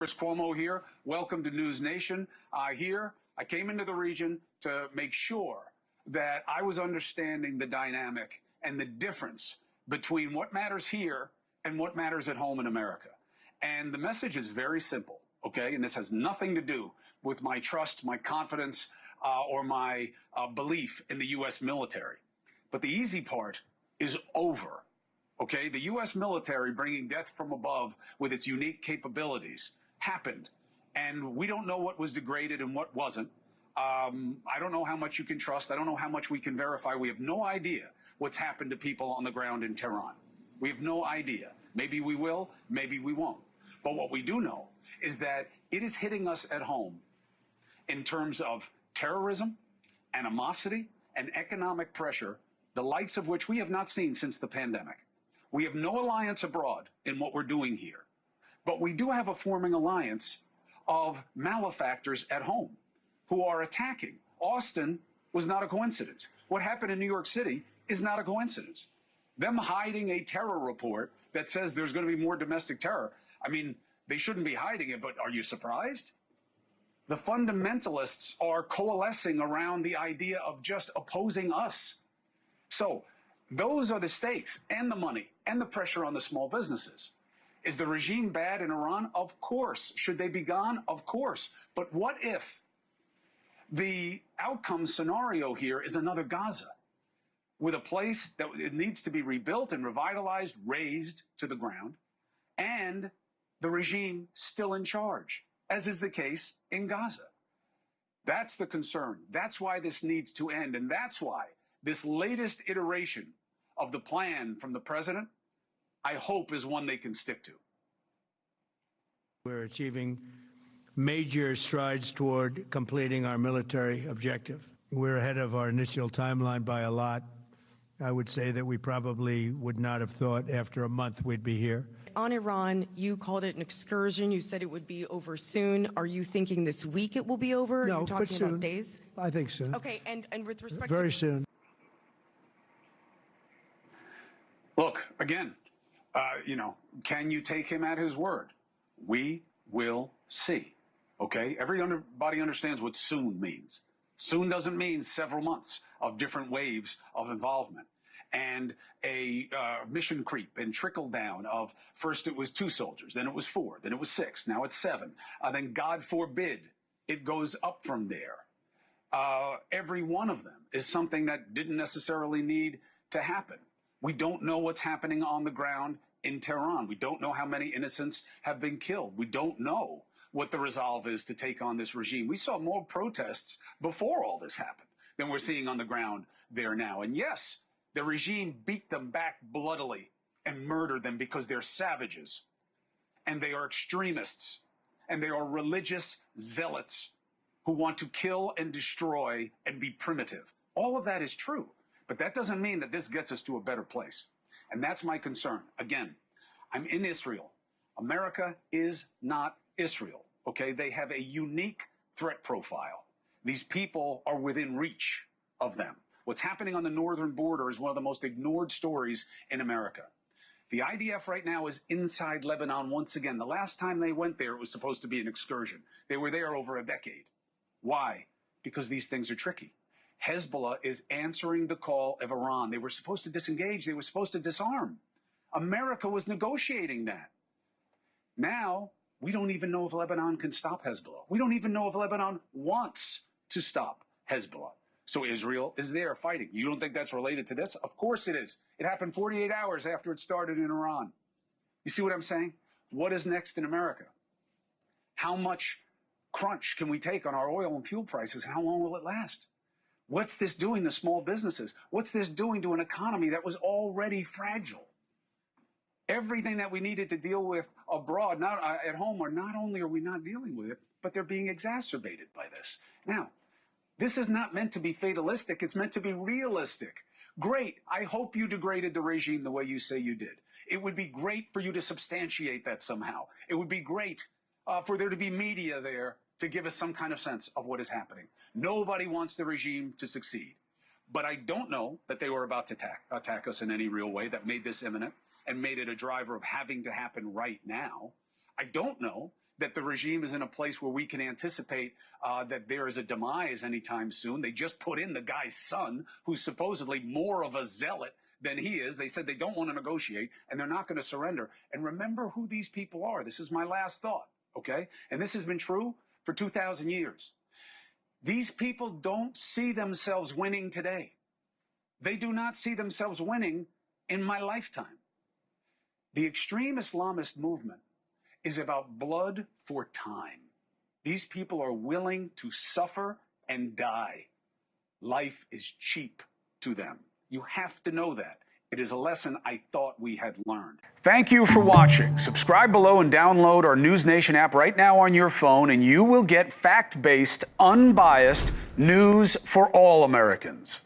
Chris Cuomo here. Welcome to NewsNation. I came into the region to make sure that I was understanding the dynamic and the difference between what matters here and what matters at home in America. And the message is very simple, okay? And this has nothing to do with my trust, my confidence, or my belief in the U.S. military. But the easy part is over, okay? The U.S. military bringing death from above with its unique capabilities happened, and we don't know what was degraded and what wasn't. I don't know how much you can trust. I don't know how much we can verify. We have no idea what's happened to people on the ground in Tehran. We have no idea. Maybe we will, maybe we won't. But what we do know is that it is hitting us at home in terms of terrorism, animosity, and economic pressure, the likes of which we have not seen since the pandemic. We have no alliance abroad in what we're doing here. But we do have a forming alliance of malefactors at home who are attacking. Austin was not a coincidence. What happened in New York City is not a coincidence. Them hiding a terror report that says there's going to be more domestic terror, I mean, they shouldn't be hiding it, but are you surprised? The fundamentalists are coalescing around the idea of just opposing us. So those are the stakes and the money and the pressure on the small businesses. Is the regime bad in Iran? Of course. Should they be gone? Of course. But what if the outcome scenario here is another Gaza, with a place that it needs to be rebuilt and revitalized, razed to the ground, and the regime still in charge, as is the case in Gaza? That's the concern. That's why this needs to end. And that's why this latest iteration of the plan from the president, I hope, is one they can stick to. We're achieving major strides toward completing our military objective. We're ahead of our initial timeline by a lot. I would say that we probably would not have thought after a month we'd be here. On Iran, you called it an excursion. You said it would be over soon. Are you thinking this week it will be over? No, Are you talking but soon. about days? I think soon. Okay, and with respect Very soon. Look, again, can you take him at his word? We will see, okay? Everybody understands what soon means. Soon doesn't mean several months of different waves of involvement and a mission creep and trickle down of first it was 2 soldiers, then it was 4, then it was 6, now it's 7. Then God forbid it goes up from there. Every one of them is something that didn't necessarily need to happen. We don't know what's happening on the ground in Tehran. We don't know how many innocents have been killed. We don't know what the resolve is to take on this regime. We saw more protests before all this happened than we're seeing on the ground there now. And yes, the regime beat them back bloodily and murdered them because they're savages and they are extremists and they are religious zealots who want to kill and destroy and be primitive. All of that is true. But that doesn't mean that this gets us to a better place. And that's my concern. Again, I'm in Israel. America is not Israel, okay? They have a unique threat profile. These people are within reach of them. What's happening on the northern border is one of the most ignored stories in America. The IDF right now is inside Lebanon once again. The last time they went there, it was supposed to be an excursion. They were there over a decade. Why? Because these things are tricky. Hezbollah is answering the call of Iran. They were supposed to disengage. They were supposed to disarm. America was negotiating that. Now, we don't even know if Lebanon can stop Hezbollah. We don't even know if Lebanon wants to stop Hezbollah. So Israel is there fighting. You don't think that's related to this? Of course it is. It happened 48 hours after it started in Iran. You see what I'm saying? What is next in America? How much crunch can we take on our oil and fuel prices? How long will it last? What's this doing to small businesses? What's this doing to an economy that was already fragile? Everything that we needed to deal with abroad, not at home, or not only are we not dealing with it, but they're being exacerbated by this. Now, this is not meant to be fatalistic. It's meant to be realistic. Great. I hope you degraded the regime the way you say you did. It would be great for you to substantiate that somehow. It would be great for there to be media there to give us some kind of sense of what is happening. Nobody wants the regime to succeed. But I don't know that they were about to attack us in any real way that made this imminent and made it a driver of having to happen right now. I don't know that the regime is in a place where we can anticipate that there is a demise anytime soon. They just put in the guy's son, who's supposedly more of a zealot than he is. They said they don't want to negotiate, and they're not going to surrender. And remember who these people are. This is my last thought, okay? And this has been true for 2,000 years. These people don't see themselves winning today. They do not see themselves winning in my lifetime. The extreme Islamist movement is about blood for time. These people are willing to suffer and die. Life is cheap to them. You have to know that. It is a lesson I thought we had learned. Thank you for watching. Subscribe below and download our NewsNation app right now on your phone, and you will get fact-based, unbiased news for all Americans.